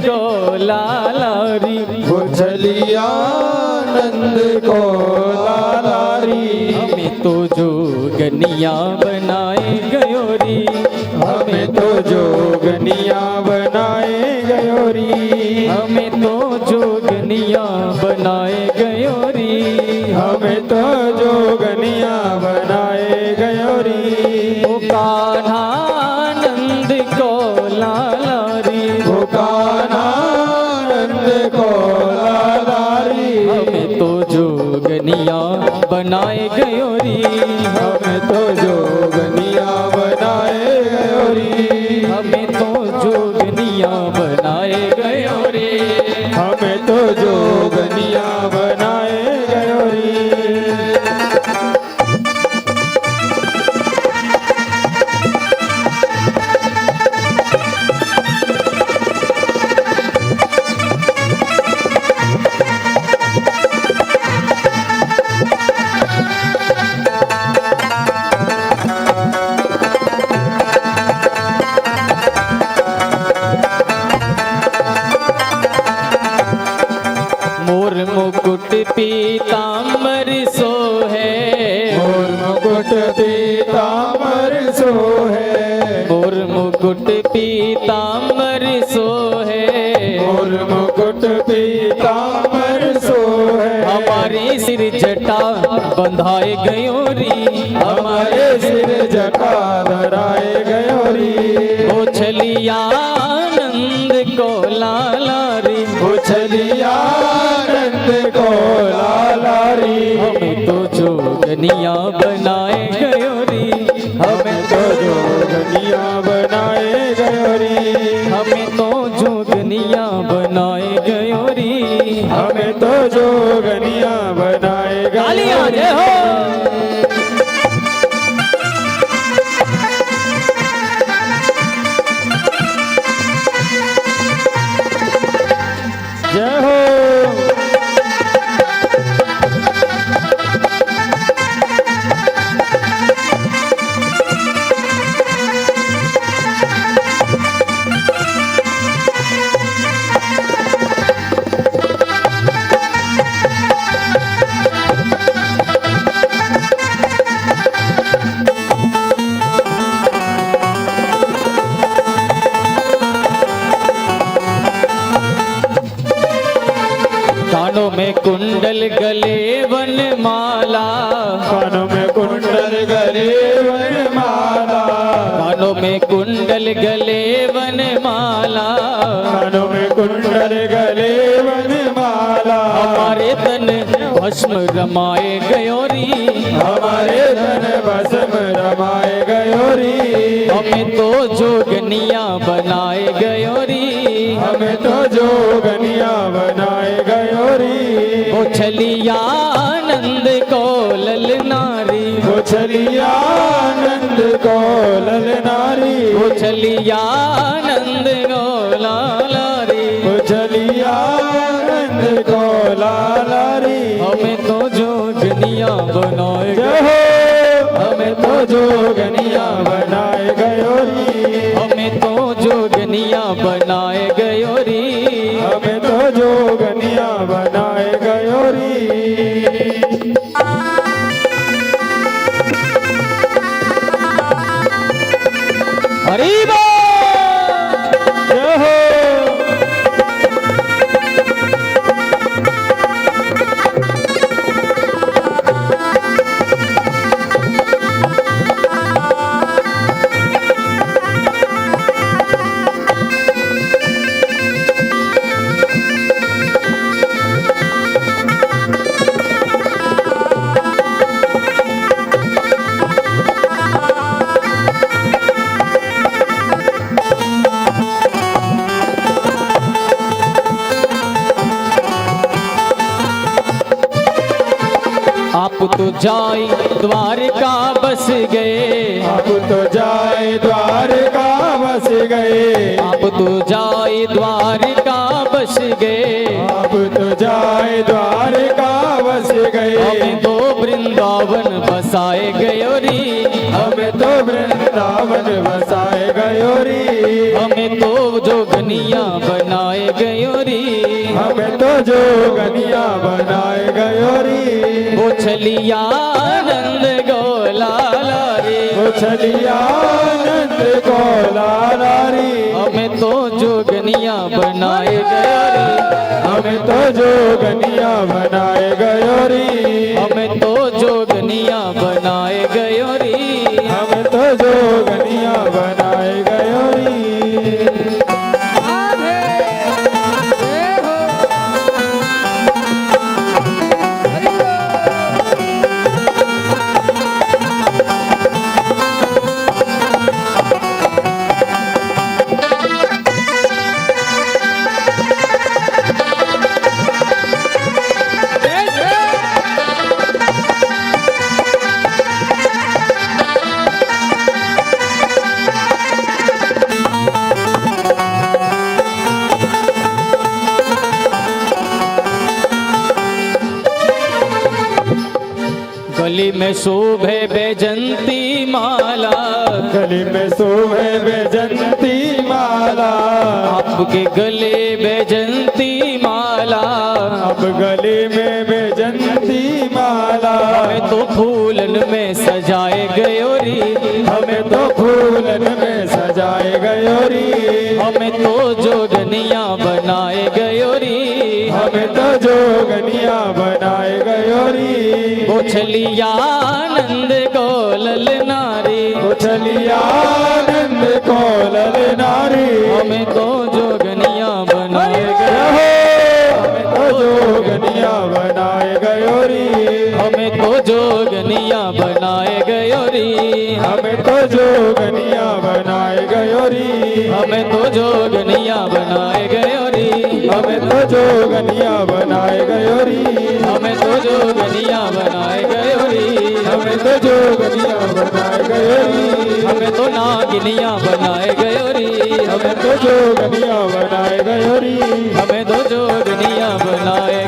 को लालारी, वो चलिया नंद को लालारी। हमें तो जोगनिया बनाए गयोरी, हमें तो जोगनिया बनाए गयोरी। हमें तो जोगनिया बनाए गयोरी, हमें तो जोगनिया बनाए गयोरी। ओ कान्हा नंद को लालारी, वो कान्हा नंद को लालारी। हमें तो जोगनिया बनाए गयोरी, हमें तो जोगनिया बनाए गयोरी। हमें तो जोगनिया बनाए गयोरी। हमें तो जोगनिया बनाए गयोरी। मोर मुकुट पीताम्बर सो है, मोर मुकुट पीताम्बर सो है। मोर मुकुट पीताम्बर सो है, मोर मुकुट पीताम्बर सो है। हमारे सिर जटा बंधाए गयोरी, हमारे सिर जटा धराए गयोरी। ओ छलिया नंद को लालारी, वो चलिया नंद को लालारी। हमें तो जोगनिया बनाए गयोरी, हमें तो जोगनिया बनाए गयोरी। हमें तो जोगनिया बनाए गयोरी। हमें तो जोगनिया बनाए तालियां गयोरी। जय हो। जय हो। कानों में कुंडल गले वनमाला, कानों में कुंडल गले वनमाला। कानों में कुंडल गले वनमाला, कानों में कुंडल गले वनमाला। हमारे तन भस्म रमाए गयोरी, हमारे धन भस्म रमाए गयोरी। हमें तो जोगनिया बनाए गयोरी। हमें तो जोगनिया बनाए गयोरी। वो छलिया नंद को ललनारी, वो चलिया नंद को ललनारी। वो छलिया नंद को लालारी, वो चलिया नंद को लालारी। हमें तो जोगनिया बनाए जय हो। हमें तो जोगनिया बनाए गयोरी। हमें तो जोगनिया बनाए गयोरी। हमें तो जोगनिया बनाए गयोरी। हरि बोल। जय हो। आप तो जाई द्वारका बस गए, आप तो जाए द्वारका बस गए। आप तो जाई द्वारका बस गए। आप तो जाए द्वारका बस गए। हमें तो वृंदावन बसाए गयोरी, हमें तो वृंदावन बसाए गयो री, हमें तो जोगनिया बनाए गयो री, हमें तो जोगनिया बनाए गयो री। वो चलिया आनंद गोलाला रे, उछलिया आनंद को लाला री, हमें तो जोगनिया बनाए गयो रे, हमें तो जोगनिया बनाए गयो री, हमें तो जोगनिया बनाए गयो री। हमें तो जोगनिया बनाए गयो री। गली में शोभे बैजंती माला, गली में शोभे बैजंती माला, आपके गले बैजंती माला, अब गले में बैजंती माला। हमें तो फूलन में सजाए गयो री, हमें तो फूलन में सजाए गयो री, हमें तो जोगनिया बनाए गयो री, हमें तो जोगनिया बनाए गयो री। वो चलिया आनंद गोलल नारी, उछलिया आनंद को लल नारी, हमें तो जोगनिया बनाए गयो, हमें तो जोगनिया बनाए गयो री, हमें तो जोगनिया बनाए गयो री, हमें तो जोगनिया बनाए गयो री, हमें तो जोगनिया बनाए गयो री, हमें तो जोगनिया बनाए गयो री, हमें तो जोगनिया बनाए गयो री, हमें तो जोगनिया बनाए गयो री, हमें तो नागिनिया बनाए गयो री, हमें तो जोगनिया बनाए गयो री, हमें तो जोगनिया बनाए